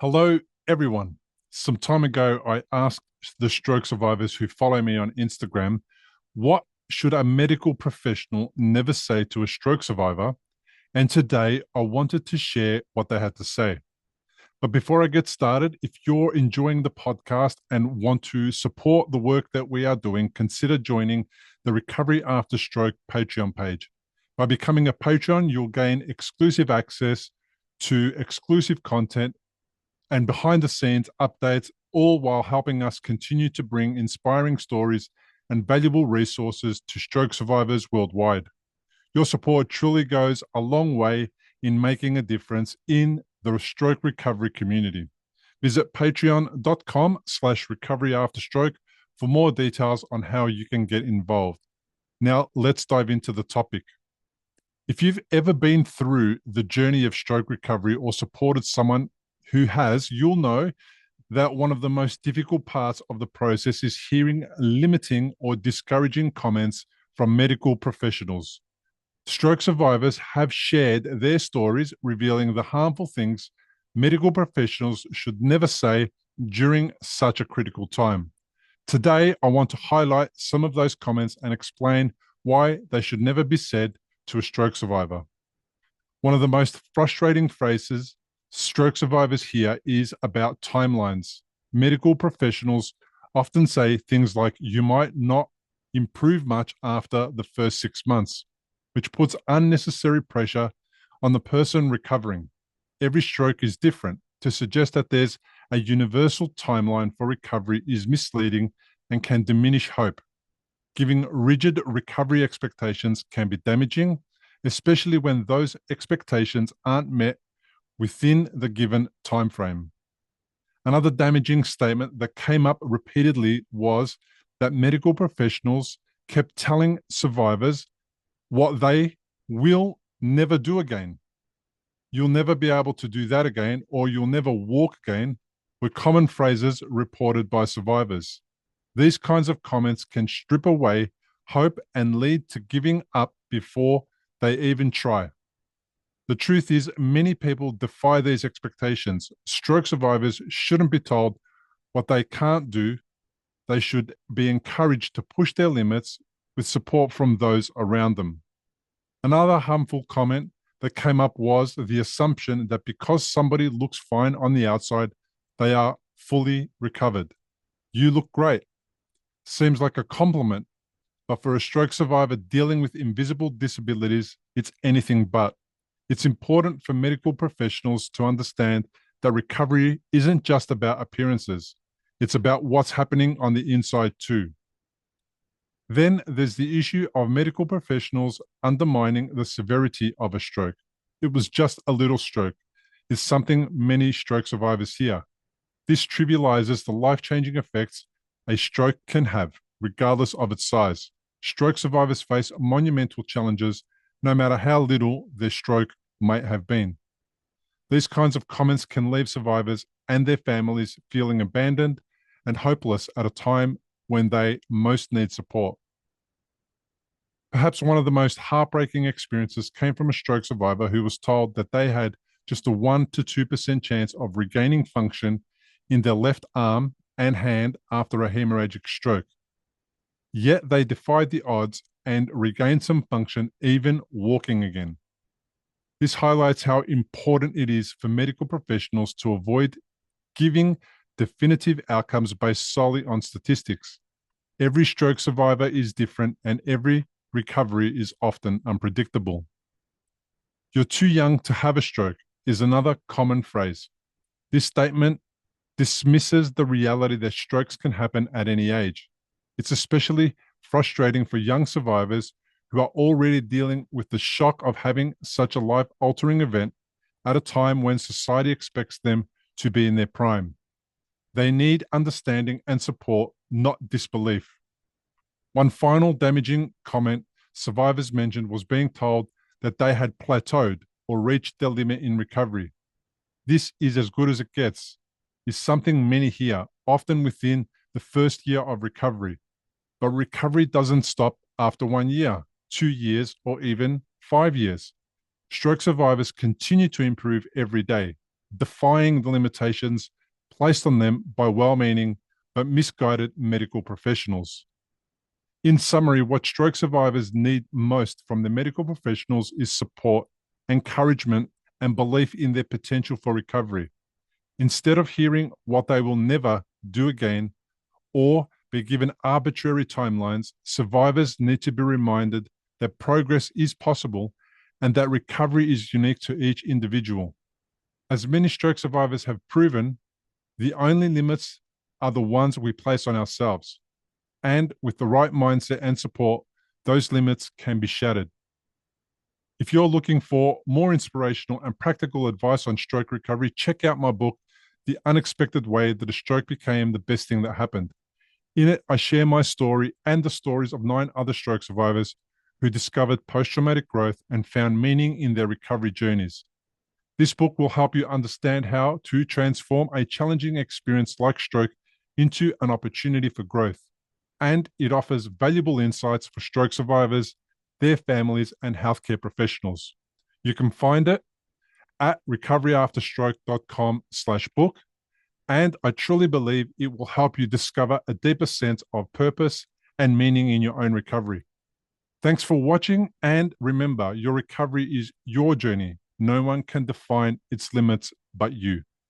Hello, everyone. Some time ago, I asked the stroke survivors who follow me on Instagram, what should a medical professional never say to a stroke survivor? And today, I wanted to share what they had to say. But before I get started, if you're enjoying the podcast and want to support the work that we are doing, consider joining the Recovery After Stroke Patreon page. By becoming a patron, you'll gain exclusive access to exclusive content and behind the scenes updates, all while helping us continue to bring inspiring stories and valuable resources to stroke survivors worldwide. Your support truly goes a long way in making a difference in the stroke recovery community. Visit patreon.com/recoveryafterstroke for more details on how you can get involved. Now, let's dive into the topic. If you've ever been through the journey of stroke recovery or supported someone who has, you'll know that one of the most difficult parts of the process is hearing limiting or discouraging comments from medical professionals. Stroke survivors have shared their stories, revealing the harmful things medical professionals should never say during such a critical time. Today, I want to highlight some of those comments and explain why they should never be said to a stroke survivor. One of the most frustrating phrases stroke survivors hear is about timelines. Medical professionals often say things like, you might not improve much after the first 6 months, which puts unnecessary pressure on the person recovering. Every stroke is different. To suggest that there's a universal timeline for recovery is misleading and can diminish hope. Giving rigid recovery expectations can be damaging, especially when those expectations aren't met within the given time frame. Another damaging statement that came up repeatedly was that medical professionals kept telling survivors what they will never do again. You'll never be able to do that again, or you'll never walk again, were common phrases reported by survivors. These kinds of comments can strip away hope and lead to giving up before they even try. The truth is, many people defy these expectations. Stroke survivors shouldn't be told what they can't do. They should be encouraged to push their limits with support from those around them. Another harmful comment that came up was the assumption that because somebody looks fine on the outside, they are fully recovered. You look great. Seems like a compliment, but for a stroke survivor dealing with invisible disabilities, it's anything but. It's important for medical professionals to understand that recovery isn't just about appearances. It's about what's happening on the inside too. Then there's the issue of medical professionals undermining the severity of a stroke. It was just a little stroke, is something many stroke survivors hear. This trivializes the life-changing effects a stroke can have, regardless of its size. Stroke survivors face monumental challenges no matter how little their stroke might have been. These kinds of comments can leave survivors and their families feeling abandoned and hopeless at a time when they most need support. Perhaps one of the most heartbreaking experiences came from a stroke survivor who was told that they had just a 1 to 2% chance of regaining function in their left arm and hand after a hemorrhagic stroke. Yet they defied the odds and regained some function, even walking again. This highlights how important it is for medical professionals to avoid giving definitive outcomes based solely on statistics. Every stroke survivor is different, and every recovery is often unpredictable. You're too young to have a stroke is another common phrase. This statement dismisses the reality that strokes can happen at any age. It's especially frustrating for young survivors who are already dealing with the shock of having such a life-altering event at a time when society expects them to be in their prime. They need understanding and support, not disbelief. One final damaging comment survivors mentioned was being told that they had plateaued or reached their limit in recovery. This is as good as it gets, is something many hear, often within the first year of recovery. But recovery doesn't stop after 1 year, 2 years, or even 5 years. Stroke survivors continue to improve every day. defying the limitations placed on them by well-meaning but misguided medical professionals. In summary, what stroke survivors need most from the medical professionals is support, encouragement, and belief in their potential for recovery. Instead of hearing what they will never do again or be given arbitrary timelines, survivors need to be reminded that progress is possible and that recovery is unique to each individual. As many stroke survivors have proven, the only limits are the ones we place on ourselves. And with the right mindset and support, those limits can be shattered. If you're looking for more inspirational and practical advice on stroke recovery, check out my book, The Unexpected Way That a Stroke Became the Best Thing That Happened. In it, I share my story and the stories of 9 other stroke survivors who discovered post-traumatic growth and found meaning in their recovery journeys. This book will help you understand how to transform a challenging experience like stroke into an opportunity for growth. And it offers valuable insights for stroke survivors, their families, and healthcare professionals. You can find it at recoveryafterstroke.com/book. And I truly believe it will help you discover a deeper sense of purpose and meaning in your own recovery. Thanks for watching. And remember, your recovery is your journey. No one can define its limits but you.